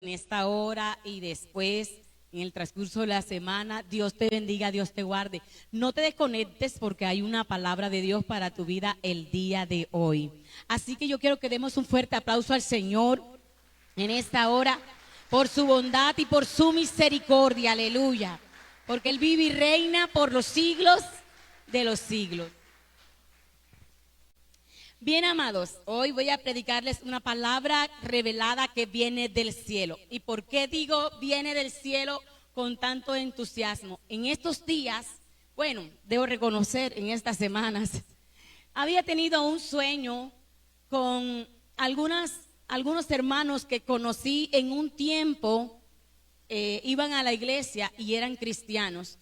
en esta hora y después, en el transcurso de la semana. Dios te bendiga, Dios te guarde. No te desconectes porque hay una palabra de Dios para tu vida el día de hoy. Así que yo quiero que demos un fuerte aplauso al Señor en esta hora por su bondad y por su misericordia, aleluya. Porque Él vive y reina por los siglos de los siglos. Bien, amados, hoy voy a predicarles una palabra revelada que viene del cielo. ¿Y por qué digo viene del cielo con tanto entusiasmo? En estos días, bueno, debo reconocer, en estas semanas, había tenido un sueño con algunos hermanos que conocí en un tiempo, iban a la iglesia y eran cristianos,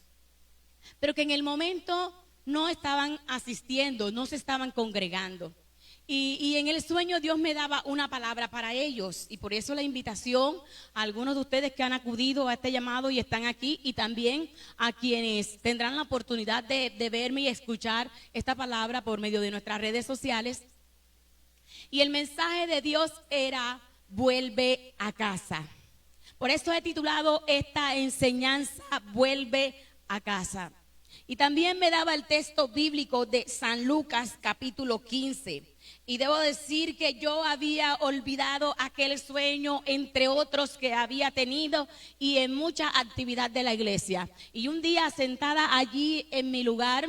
pero que en el momento no estaban asistiendo, no se estaban congregando. Y en el sueño Dios me daba una palabra para ellos, y por eso la invitación a algunos de ustedes que han acudido a este llamado y están aquí, y también a quienes tendrán la oportunidad de verme y escuchar esta palabra por medio de nuestras redes sociales. Y el mensaje de Dios era: vuelve a casa. Por eso he titulado esta enseñanza: vuelve a casa. Y también me daba el texto bíblico de San Lucas capítulo 15. Y debo decir que yo había olvidado aquel sueño, entre otros que había tenido, y en mucha actividad de la iglesia. Y un día, sentada allí en mi lugar,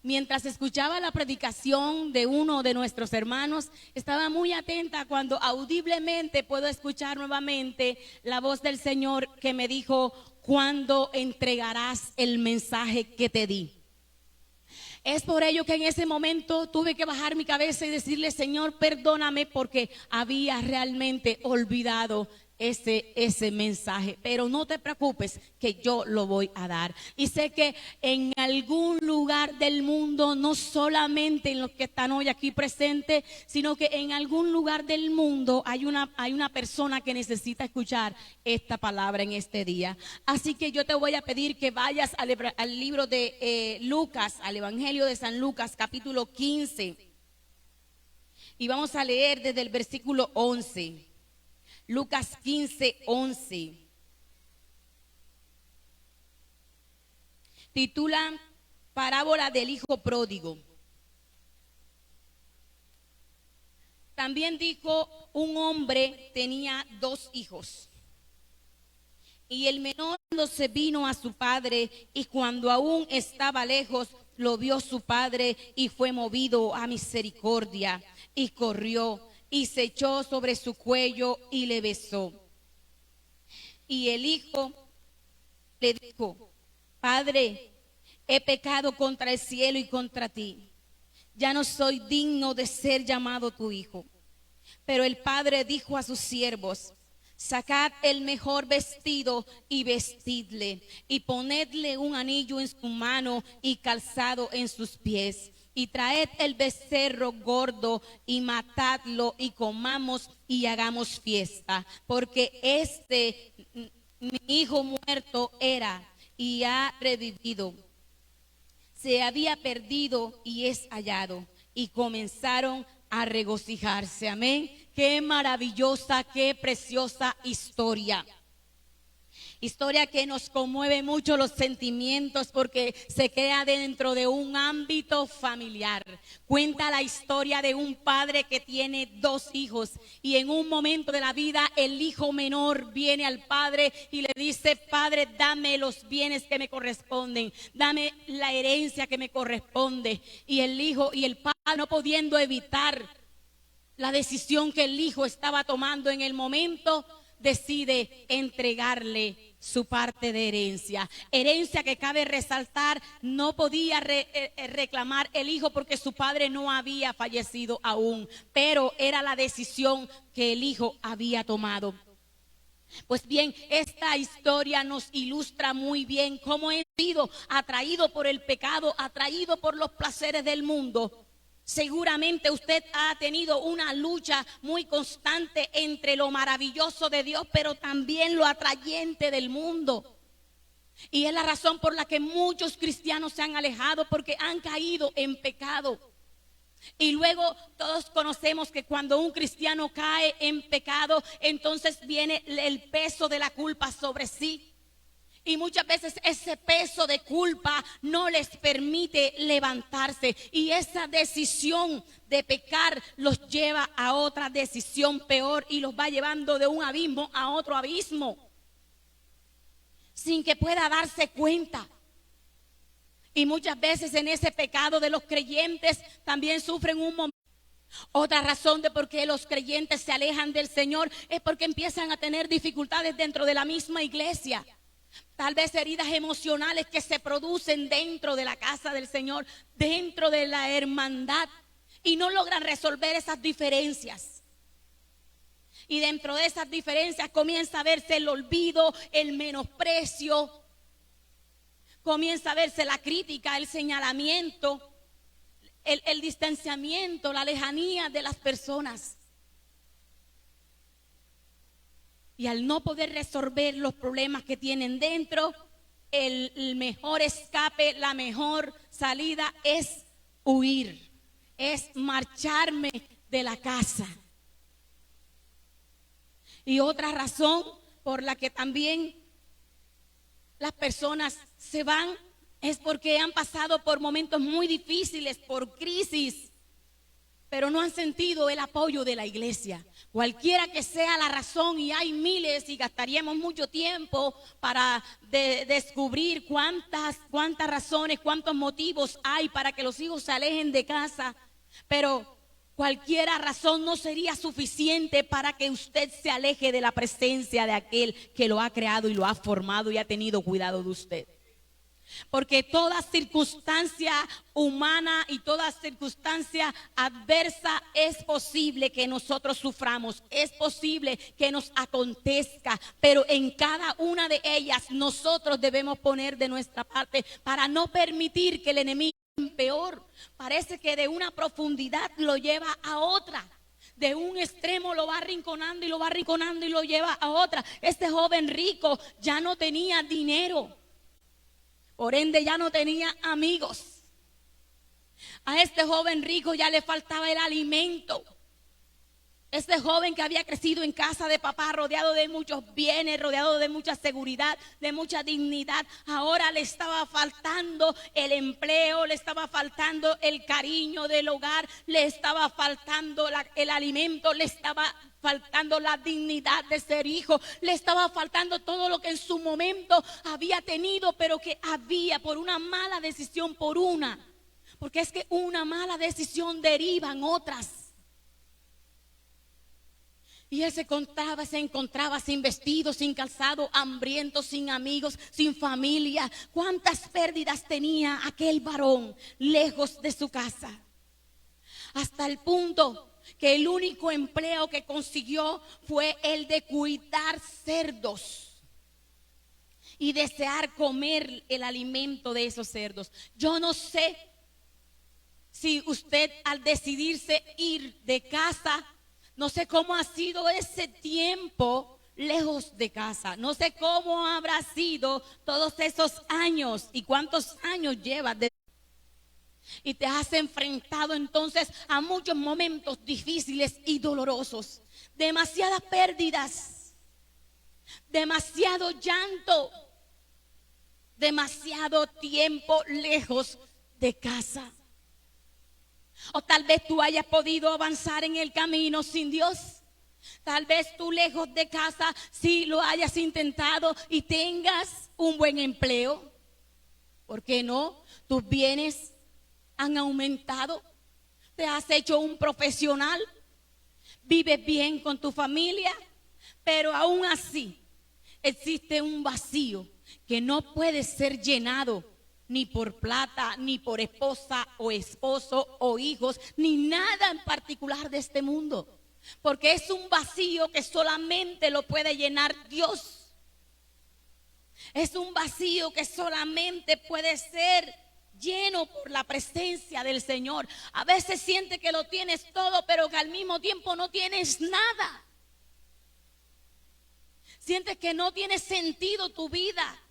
mientras escuchaba la predicación de uno de nuestros hermanos, estaba muy atenta cuando audiblemente puedo escuchar nuevamente la voz del Señor que me dijo: ¿cuándo entregarás el mensaje que te di? Es por ello que en ese momento tuve que bajar mi cabeza y decirle: Señor, perdóname, porque había realmente olvidado ese mensaje. Pero no te preocupes, que yo lo voy a dar. Y sé que en algún lugar del mundo, no solamente en los que están hoy aquí presentes, sino que en algún lugar del mundo hay una persona que necesita escuchar esta palabra en este día. Así que yo te voy a pedir que vayas al libro de Lucas, al Evangelio de San Lucas, capítulo 15. Y vamos a leer desde el versículo 11. Lucas 15, 11. Titula Parábola del Hijo Pródigo. También dijo: un hombre tenía 2 hijos. Y el menor, cuando se vino a su padre, y cuando aún estaba lejos, lo vio su padre y fue movido a misericordia, y corrió y se echó sobre su cuello y le besó. Y el hijo le dijo: Padre, he pecado contra el cielo y contra ti. Ya no soy digno de ser llamado tu hijo. Pero el padre dijo a sus siervos: sacad el mejor vestido y vestidle, y ponedle un anillo en su mano y calzado en sus pies. Y traed el becerro gordo y matadlo, y comamos y hagamos fiesta. Porque mi hijo muerto era y ha revivido. Se había perdido y es hallado. Y comenzaron a regocijarse. Amén. Qué maravillosa, qué preciosa historia. Historia que nos conmueve mucho los sentimientos, porque se crea dentro de un ámbito familiar. Cuenta la historia de un padre que tiene 2 hijos, y en un momento de la vida el hijo menor viene al padre y le dice: Padre, dame los bienes que me corresponden, dame la herencia que me corresponde. Y el padre, no pudiendo evitar la decisión que el hijo estaba tomando en el momento, decide entregarle su parte de herencia. Herencia que, cabe resaltar, no podía reclamar el hijo porque su padre no había fallecido aún, pero era la decisión que el hijo había tomado. Pues bien, esta historia nos ilustra muy bien cómo he sido atraído por el pecado, atraído por los placeres del mundo. Seguramente usted ha tenido una lucha muy constante entre lo maravilloso de Dios, pero también lo atrayente del mundo. Y es la razón por la que muchos cristianos se han alejado, porque han caído en pecado. Y luego todos conocemos que cuando un cristiano cae en pecado, entonces viene el peso de la culpa sobre sí. Y muchas veces ese peso de culpa no les permite levantarse. Y esa decisión de pecar los lleva a otra decisión peor y los va llevando de un abismo a otro abismo, sin que pueda darse cuenta. Y muchas veces en ese pecado de los creyentes también sufren un momento. Otra razón de por qué los creyentes se alejan del Señor es porque empiezan a tener dificultades dentro de la misma iglesia. Tal vez heridas emocionales que se producen dentro de la casa del Señor, dentro de la hermandad, y no logran resolver esas diferencias. Y dentro de esas diferencias comienza a verse el olvido, el menosprecio, comienza a verse la crítica, el señalamiento, el distanciamiento, la lejanía de las personas. Y al no poder resolver los problemas que tienen dentro, el mejor escape, la mejor salida es huir, es marcharme de la casa. Y otra razón por la que también las personas se van es porque han pasado por momentos muy difíciles, por crisis, pero no han sentido el apoyo de la iglesia. Cualquiera que sea la razón, y hay miles y gastaríamos mucho tiempo para descubrir cuántas razones, cuántos motivos hay para que los hijos se alejen de casa, pero cualquiera razón no sería suficiente para que usted se aleje de la presencia de aquel que lo ha creado y lo ha formado y ha tenido cuidado de usted. Porque toda circunstancia humana y toda circunstancia adversa es posible que nosotros suframos, es posible que nos acontezca, pero en cada una de ellas nosotros debemos poner de nuestra parte para no permitir que el enemigo peor. Parece que de una profundidad lo lleva a otra. De un extremo lo va arrinconando y lo va arrinconando y lo lleva a otra. Este joven rico ya no tenía dinero. Por ende ya no tenía amigos. A este joven rico ya le faltaba el alimento. Este joven que había crecido en casa de papá, rodeado de muchos bienes, rodeado de mucha seguridad, de mucha dignidad, ahora le estaba faltando el empleo, le estaba faltando el cariño del hogar, le estaba faltando el alimento, le estaba faltando la dignidad de ser hijo, le estaba faltando todo lo que en su momento había tenido, pero que había por una mala decisión, porque es que una mala decisión deriva en otras. Y él se encontraba sin vestido, sin calzado, hambriento, sin amigos, sin familia. ¿Cuántas pérdidas tenía aquel varón lejos de su casa? Hasta el punto que el único empleo que consiguió fue el de cuidar cerdos y desear comer el alimento de esos cerdos. Yo no sé si usted al decidirse ir de casa, no sé cómo ha sido ese tiempo lejos de casa. No sé cómo habrá sido todos esos años y cuántos años llevas. Y te has enfrentado entonces a muchos momentos difíciles y dolorosos. Demasiadas pérdidas, demasiado llanto, demasiado tiempo lejos de casa. O tal vez tú hayas podido avanzar en el camino sin Dios. Tal vez tú lejos de casa sí lo hayas intentado y tengas un buen empleo. ¿Por qué no? Tus bienes han aumentado. Te has hecho un profesional. Vives bien con tu familia. Pero aún así existe un vacío que no puede ser llenado ni por plata, ni por esposa o esposo o hijos, ni nada en particular de este mundo. Porque es un vacío que solamente lo puede llenar Dios. Es un vacío que solamente puede ser lleno por la presencia del Señor. A veces sientes que lo tienes todo, pero que al mismo tiempo no tienes nada. Sientes que no tiene sentido tu vida.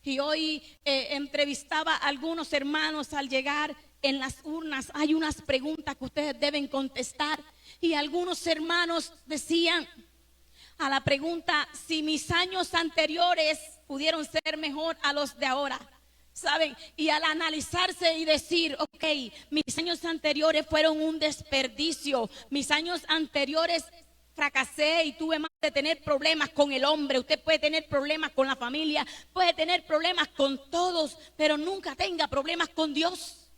Y hoy entrevistaba a algunos hermanos al llegar. En las urnas hay unas preguntas que ustedes deben contestar. Y algunos hermanos decían a la pregunta si mis años anteriores pudieron ser mejor a los de ahora. ¿Saben? Y al analizarse y decir, ok, mis años anteriores fueron un desperdicio. Mis años anteriores fracasé y tuve más de tener problemas con el hombre. Usted puede tener problemas con la familia, puede tener problemas con todos, pero nunca tenga problemas con Dios.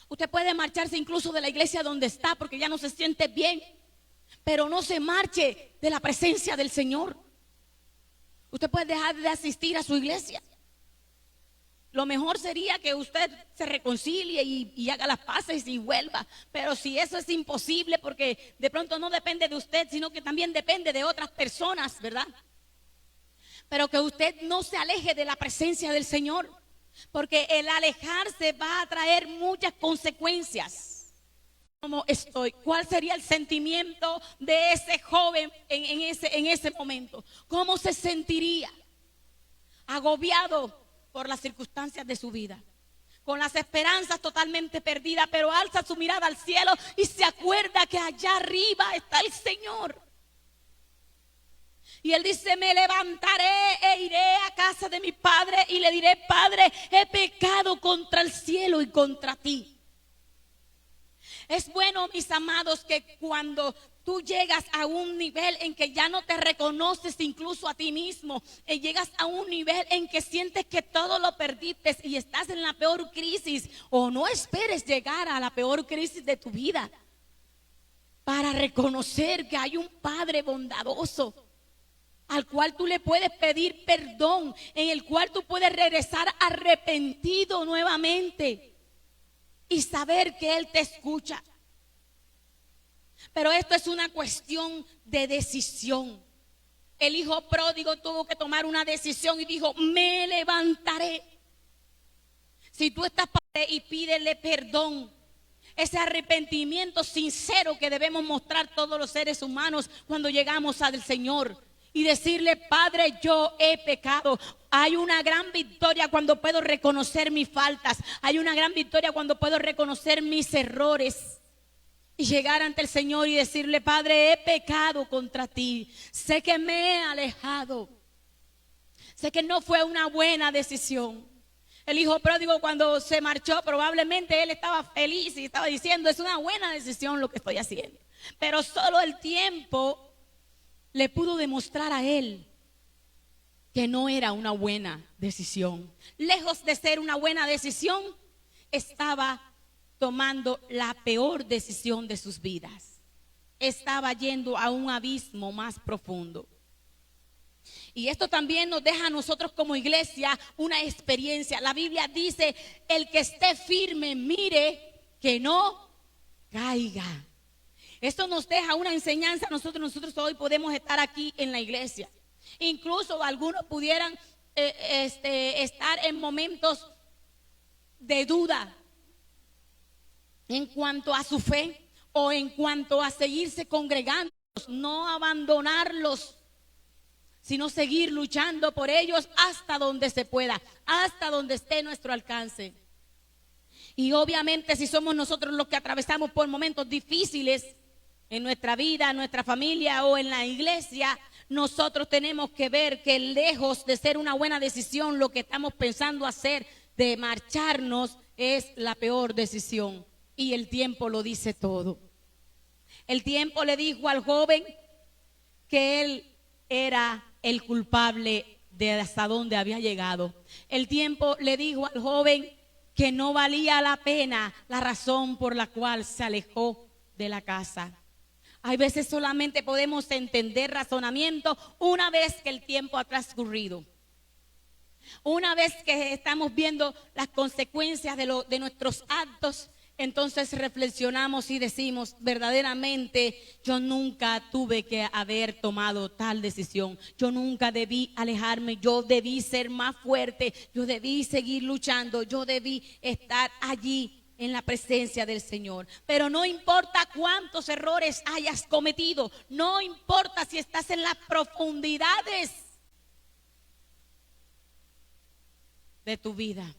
Usted puede marcharse incluso de la iglesia donde está porque ya no se siente bien, pero no se marche de la presencia del Señor. Usted puede dejar de asistir a su iglesia. Lo mejor sería que usted se reconcilie y haga las paces y vuelva. Pero si eso es imposible, porque de pronto no depende de usted, sino que también depende de otras personas, ¿verdad? Pero que usted no se aleje de la presencia del Señor, porque el alejarse va a traer muchas consecuencias. ¿Cómo estoy? ¿Cuál sería el sentimiento de ese joven en ese momento? ¿Cómo se sentiría? Agobiado por las circunstancias de su vida, con las esperanzas totalmente perdidas, pero alza su mirada al cielo y se acuerda que allá arriba está el Señor. Y él dice, me levantaré e iré a casa de mi padre y le diré, Padre, he pecado contra el cielo y contra ti. Es bueno, mis amados, que cuando tú llegas a un nivel en que ya no te reconoces incluso a ti mismo, y llegas a un nivel en que sientes que todo lo perdiste y estás en la peor crisis, o no esperes llegar a la peor crisis de tu vida para reconocer que hay un Padre bondadoso al cual tú le puedes pedir perdón, en el cual tú puedes regresar arrepentido nuevamente y saber que Él te escucha. Pero esto es una cuestión de decisión. El hijo pródigo tuvo que tomar una decisión y dijo, me levantaré. Si tú estás y pídele perdón, ese arrepentimiento sincero que debemos mostrar todos los seres humanos cuando llegamos al Señor y decirle, Padre, yo he pecado. Hay una gran victoria cuando puedo reconocer mis faltas. Hay una gran victoria cuando puedo reconocer mis errores y llegar ante el Señor y decirle, Padre, he pecado contra ti. Sé que me he alejado. Sé que no fue una buena decisión. El hijo pródigo, cuando se marchó, probablemente él estaba feliz y estaba diciendo, es una buena decisión lo que estoy haciendo. Pero solo el tiempo le pudo demostrar a él que no era una buena decisión. Lejos de ser una buena decisión, estaba tomando la peor decisión de sus vidas. Estaba yendo a un abismo más profundo. Y esto también nos deja a nosotros como iglesia una experiencia. La Biblia dice, el que esté firme, mire que no caiga. Esto nos deja una enseñanza. Nosotros hoy podemos estar aquí en la iglesia. Incluso algunos pudieran estar en momentos de duda en cuanto a su fe o en cuanto a seguirse congregando, no abandonarlos, sino seguir luchando por ellos hasta donde se pueda, hasta donde esté nuestro alcance. Y obviamente si somos nosotros los que atravesamos por momentos difíciles en nuestra vida, en nuestra familia o en la iglesia, nosotros tenemos que ver que lejos de ser una buena decisión, lo que estamos pensando hacer de marcharnos es la peor decisión. Y el tiempo lo dice todo. El tiempo le dijo al joven que él era el culpable de hasta dónde había llegado. El tiempo le dijo al joven que no valía la pena la razón por la cual se alejó de la casa. Hay veces solamente podemos entender razonamiento una vez que el tiempo ha transcurrido. Una vez que estamos viendo las consecuencias de nuestros actos, entonces reflexionamos y decimos, verdaderamente yo nunca tuve que haber tomado tal decisión. Yo nunca debí alejarme, yo debí ser más fuerte, yo debí seguir luchando, yo debí estar allí en la presencia del Señor. Pero no importa cuántos errores hayas cometido, no importa si estás en las profundidades de tu vida.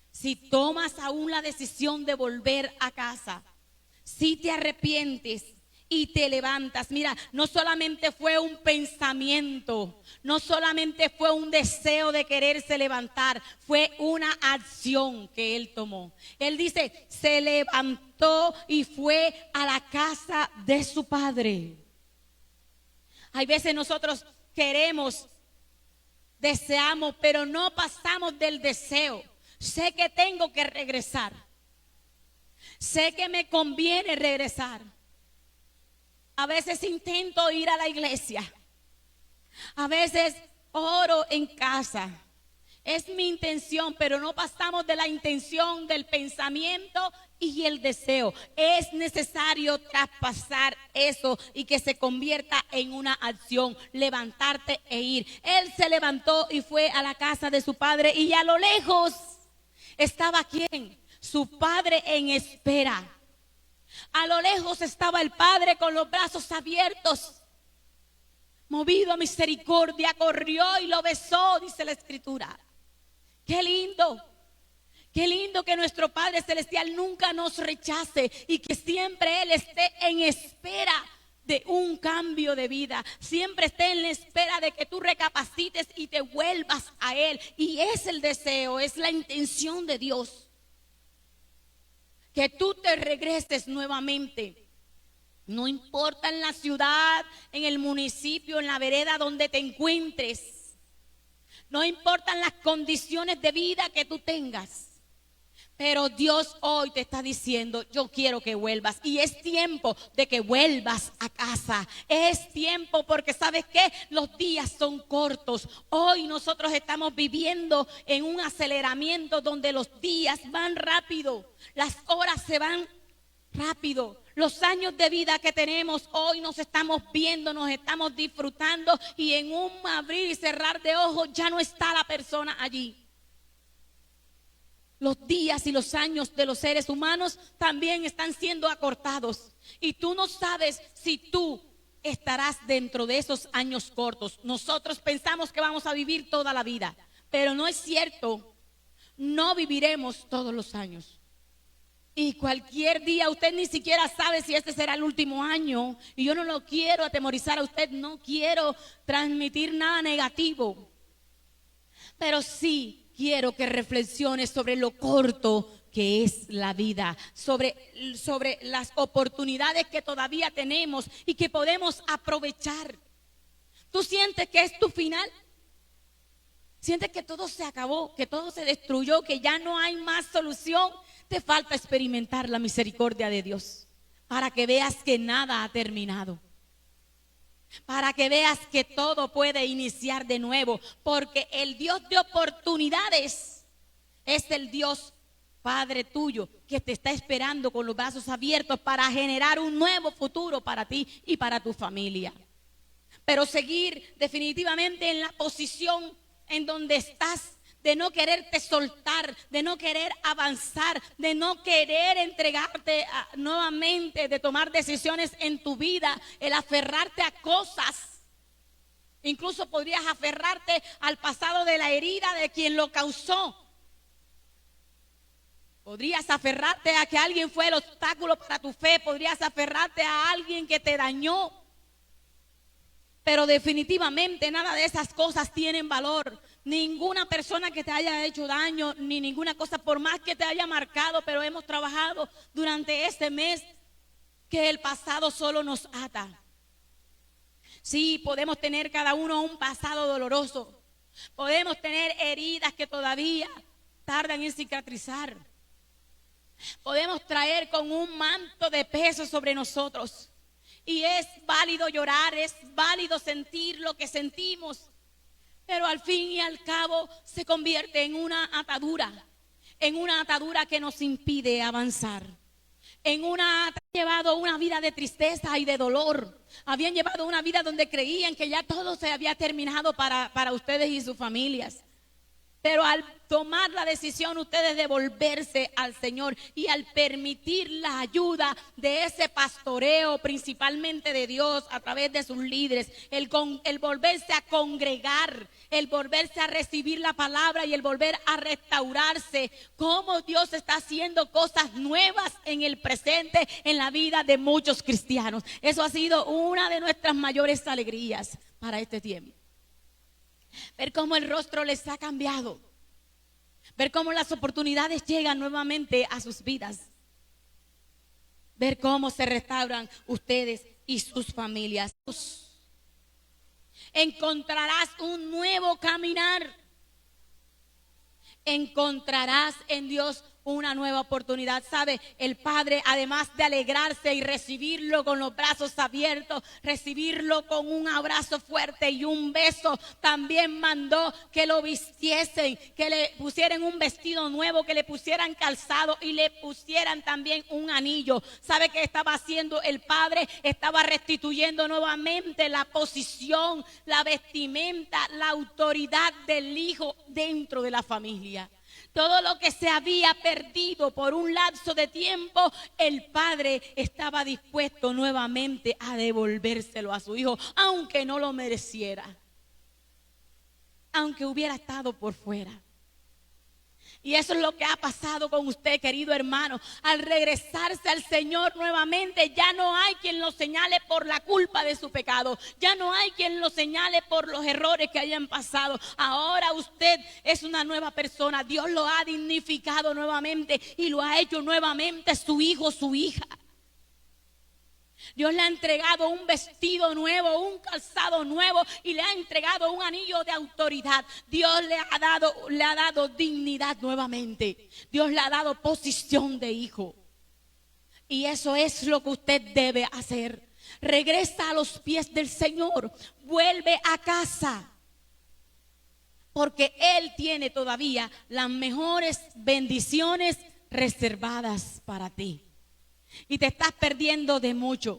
Si tomas aún la decisión de volver a casa, si te arrepientes y te levantas. Mira, no solamente fue un pensamiento, no solamente fue un deseo de quererse levantar, fue una acción que él tomó. Él dice, se levantó y fue a la casa de su padre. Hay veces nosotros queremos, deseamos, pero no pasamos del deseo. Sé que tengo que regresar. Sé que me conviene regresar. A veces intento ir a la iglesia. A veces oro en casa. Es mi intención, pero no pasamos de la intención, del pensamiento y el deseo. Es necesario traspasar eso y que se convierta en una acción, levantarte e ir. Él se levantó y fue a la casa de su padre, y a lo lejos estaba ¿quién? Su padre en espera. A lo lejos estaba el padre con los brazos abiertos. Movido a misericordia, corrió y lo besó, dice la escritura. Qué lindo que nuestro Padre Celestial nunca nos rechace y que siempre Él esté en espera de un cambio de vida. Siempre esté en la espera de que tú recapacites y te vuelvas a Él. Y es el deseo, es la intención de Dios, que tú te regreses nuevamente. No importa en la ciudad, en el municipio, en la vereda donde te encuentres. No importan las condiciones de vida que tú tengas. Pero Dios hoy te está diciendo, yo quiero que vuelvas. Y es tiempo de que vuelvas a casa. Es tiempo porque ¿sabes qué? Los días son cortos. Hoy nosotros estamos viviendo en un aceleramiento donde los días van rápido. Las horas se van rápido. Los años de vida que tenemos hoy nos estamos viendo, nos estamos disfrutando, y en un abrir y cerrar de ojos ya no está la persona allí. Los días y los años de los seres humanos también están siendo acortados, y tú no sabes si tú estarás dentro de esos años cortos. Nosotros pensamos que vamos a vivir toda la vida, pero no es cierto. No viviremos todos los años. Y cualquier día usted ni siquiera sabe si este será el último año. Y yo no lo quiero atemorizar a usted, no quiero transmitir nada negativo. Pero sí quiero que reflexione sobre lo corto que es la vida, sobre las oportunidades que todavía tenemos y que podemos aprovechar. ¿Tú sientes que es tu final? ¿Sientes que todo se acabó, que todo se destruyó, que ya no hay más solución? Te falta experimentar la misericordia de Dios para que veas que nada ha terminado, para que veas que todo puede iniciar de nuevo, porque el Dios de oportunidades es el Dios Padre tuyo, que te está esperando con los brazos abiertos para generar un nuevo futuro para ti y para tu familia. Pero seguir definitivamente en la posición en donde estás, de no quererte soltar, de no querer avanzar, de no querer entregarte nuevamente, de tomar decisiones en tu vida, el aferrarte a cosas. Incluso podrías aferrarte al pasado de la herida de quien lo causó. Podrías aferrarte a que alguien fue el obstáculo para tu fe, podrías aferrarte a alguien que te dañó. Pero definitivamente nada de esas cosas tienen valor. Ninguna persona que te haya hecho daño, ni ninguna cosa, por más que te haya marcado, pero hemos trabajado durante este mes que el pasado solo nos ata. Sí, podemos tener cada uno un pasado doloroso. Podemos tener heridas que todavía tardan en cicatrizar. Podemos traer con un manto de peso sobre nosotros. Y es válido llorar, es válido sentir lo que sentimos. Pero al fin y al cabo se convierte en una atadura que nos impide avanzar. Han llevado una vida de tristeza y de dolor. Habían llevado una vida donde creían que ya todo se había terminado para ustedes y sus familias. Pero al tomar la decisión ustedes de volverse al Señor y al permitir la ayuda de ese pastoreo, principalmente de Dios a través de sus líderes, el volverse a congregar, el volverse a recibir la palabra y el volver a restaurarse, cómo Dios está haciendo cosas nuevas en el presente, en la vida de muchos cristianos. Eso ha sido una de nuestras mayores alegrías para este tiempo. Ver cómo el rostro les ha cambiado. Ver cómo las oportunidades llegan nuevamente a sus vidas. Ver cómo se restauran ustedes y sus familias. Encontrarás un nuevo caminar. Encontrarás en Dios una nueva oportunidad. ¿Sabe? El Padre, además de alegrarse y recibirlo con los brazos abiertos, recibirlo con un abrazo fuerte y un beso, también mandó que lo vistiesen, que le pusieran un vestido nuevo, que le pusieran calzado y le pusieran también un anillo. ¿Sabe qué estaba haciendo el Padre? Estaba restituyendo nuevamente la posición, la vestimenta, la autoridad del Hijo dentro de la familia. Todo lo que se había perdido por un lapso de tiempo, el Padre estaba dispuesto nuevamente a devolvérselo a su Hijo, aunque no lo mereciera, aunque hubiera estado por fuera. Y eso es lo que ha pasado con usted, querido hermano. Al regresarse al Señor nuevamente, ya no hay quien lo señale por la culpa de su pecado. Ya no hay quien lo señale por los errores que hayan pasado. Ahora usted es una nueva persona. Dios lo ha dignificado nuevamente y lo ha hecho nuevamente su hijo, su hija. Dios le ha entregado un vestido nuevo, un calzado nuevo y le ha entregado un anillo de autoridad. Dios le ha dado dignidad nuevamente. Dios le ha dado posición de hijo. Y eso es lo que usted debe hacer. Regresa a los pies del Señor. Vuelve a casa. Porque Él tiene todavía las mejores bendiciones reservadas para ti. Y te estás perdiendo de mucho.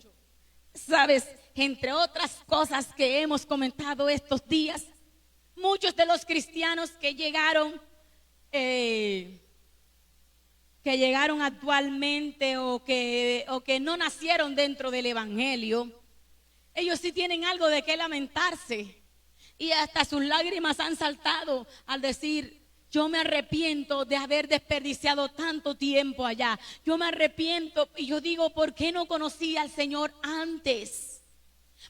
Sabes, entre otras cosas que hemos comentado estos días, muchos de los cristianos que llegaron actualmente o que no nacieron dentro del Evangelio, ellos sí tienen algo de qué lamentarse. Y hasta sus lágrimas han saltado al decir: yo me arrepiento de haber desperdiciado tanto tiempo allá. Yo me arrepiento y yo digo, ¿por qué no conocí al Señor antes?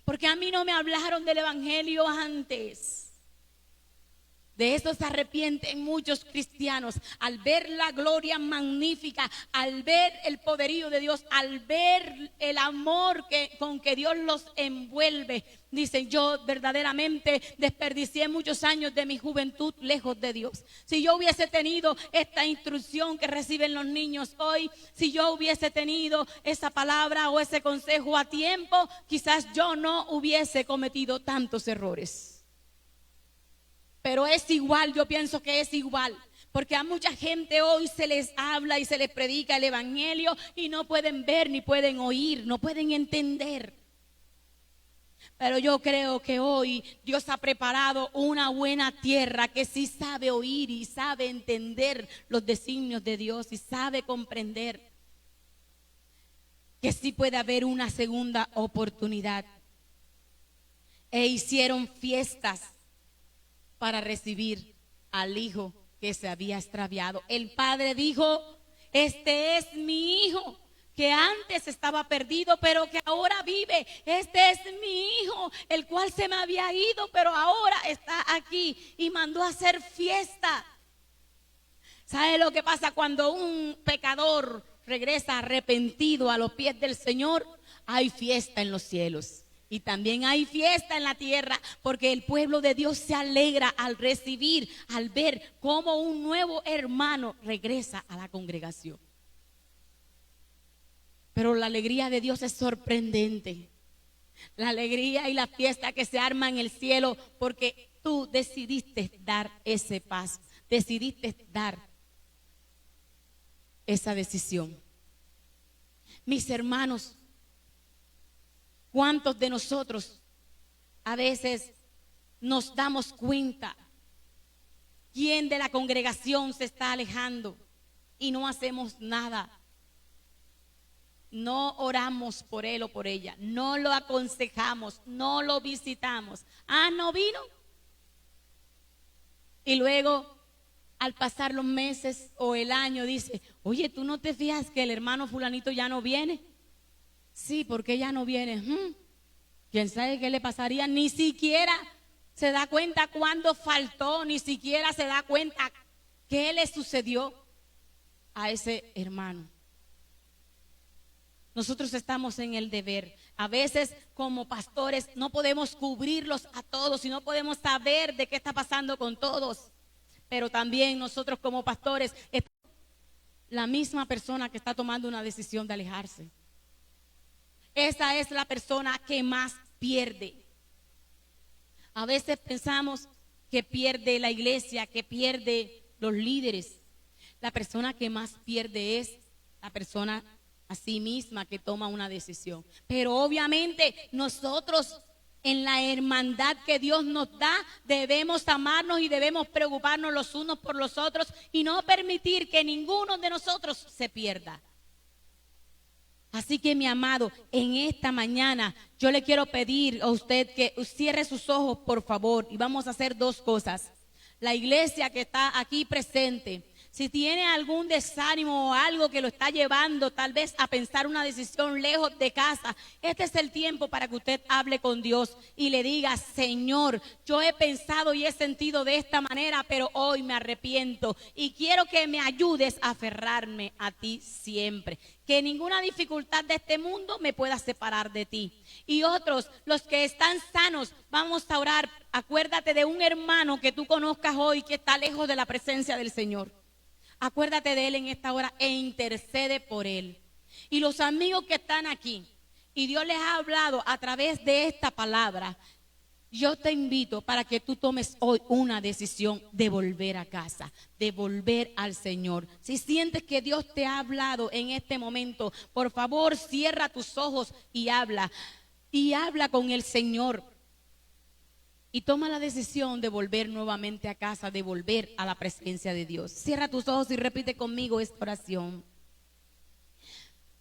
Porque a mí no me hablaron del Evangelio antes. De eso se arrepienten muchos cristianos al ver la gloria magnífica, al ver el poderío de Dios, al ver el amor con que Dios los envuelve. Dicen: yo verdaderamente desperdicié muchos años de mi juventud lejos de Dios. Si yo hubiese tenido esta instrucción que reciben los niños hoy, si yo hubiese tenido esa palabra o ese consejo a tiempo, quizás yo no hubiese cometido tantos errores. Pero es igual, yo pienso que es igual. Porque a mucha gente hoy se les habla y se les predica el Evangelio y no pueden ver ni pueden oír, no pueden entender. Pero yo creo que hoy Dios ha preparado una buena tierra que sí sabe oír y sabe entender los designios de Dios y sabe comprender que sí puede haber una segunda oportunidad. E hicieron fiestas para recibir al hijo que se había extraviado. El padre dijo: este es mi hijo, que antes estaba perdido, pero que ahora vive. Este es mi hijo, el cual se me había ido, pero ahora está aquí. Y mandó a hacer fiesta. ¿Sabe lo que pasa cuando un pecador regresa arrepentido a los pies del Señor? Hay fiesta en los cielos. Y también hay fiesta en la tierra, porque el pueblo de Dios se alegra al recibir, al ver cómo un nuevo hermano regresa a la congregación. Pero la alegría de Dios es sorprendente. La alegría y la fiesta que se arma en el cielo, porque tú decidiste dar ese paso, decidiste dar esa decisión. Mis hermanos, ¿cuántos de nosotros a veces nos damos cuenta quién de la congregación se está alejando y no hacemos nada. No oramos por él o por ella, no lo aconsejamos, no lo visitamos. Ah, ¿no vino? Y luego, al pasar los meses o el año, dice, oye, ¿tú no te fijas que el hermano fulanito ya no viene? Sí, ¿por qué ya no viene? ¿Quién sabe qué le pasaría? Ni siquiera se da cuenta cuándo faltó, ni siquiera se da cuenta qué le sucedió a ese hermano. Nosotros estamos en el deber. A veces como pastores no podemos cubrirlos a todos y no podemos saber de qué está pasando con todos. Pero también nosotros como pastores, la misma persona que está tomando una decisión de alejarse. Esa es la persona que más pierde. A veces pensamos que pierde la iglesia, que pierde los líderes. La persona que más pierde es la persona a sí misma que toma una decisión. Pero obviamente nosotros en la hermandad que Dios nos da debemos amarnos y debemos preocuparnos los unos por los otros y no permitir que ninguno de nosotros se pierda. Así que mi amado, en esta mañana yo le quiero pedir a usted que cierre sus ojos, por favor, y vamos a hacer dos cosas. La iglesia que está aquí presente, si tiene algún desánimo o algo que lo está llevando tal vez a pensar una decisión lejos de casa, este es el tiempo para que usted hable con Dios y le diga, Señor, yo he pensado y he sentido de esta manera, pero hoy me arrepiento y quiero que me ayudes a aferrarme a ti siempre. Que ninguna dificultad de este mundo me pueda separar de ti. Y otros, los que están sanos, vamos a orar. Acuérdate de un hermano que tú conozcas hoy que está lejos de la presencia del Señor. Acuérdate de él en esta hora e intercede por él. Y los amigos que están aquí y Dios les ha hablado a través de esta palabra, yo te invito para que tú tomes hoy una decisión de volver a casa, de volver al Señor. Si sientes que Dios te ha hablado en este momento, por favor cierra tus ojos y habla con el Señor. Y toma la decisión de volver nuevamente a casa, de volver a la presencia de Dios. Cierra tus ojos y repite conmigo esta oración.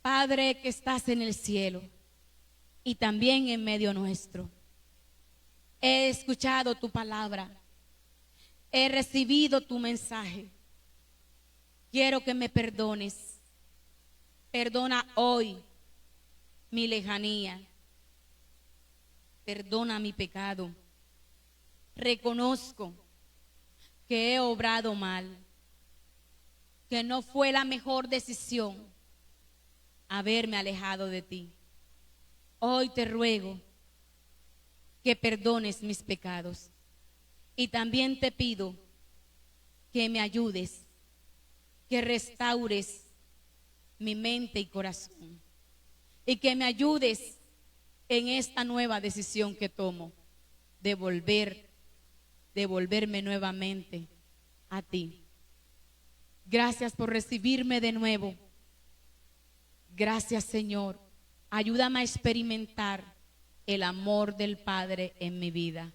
Padre que estás en el cielo y también en medio nuestro, he escuchado tu palabra, he recibido tu mensaje. Quiero que me perdones. Perdona hoy mi lejanía. Perdona mi pecado. Reconozco que he obrado mal, que no fue la mejor decisión haberme alejado de ti. Hoy te ruego que perdones mis pecados y también te pido que me ayudes, que restaures mi mente y corazón y que me ayudes en esta nueva decisión que tomo de volverme nuevamente a ti. Gracias por recibirme de nuevo. Gracias, Señor. Ayúdame a experimentar el amor del Padre en mi vida.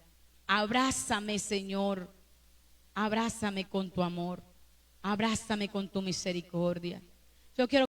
Abrázame, Señor. Abrázame con tu amor. Abrázame con tu misericordia. Yo quiero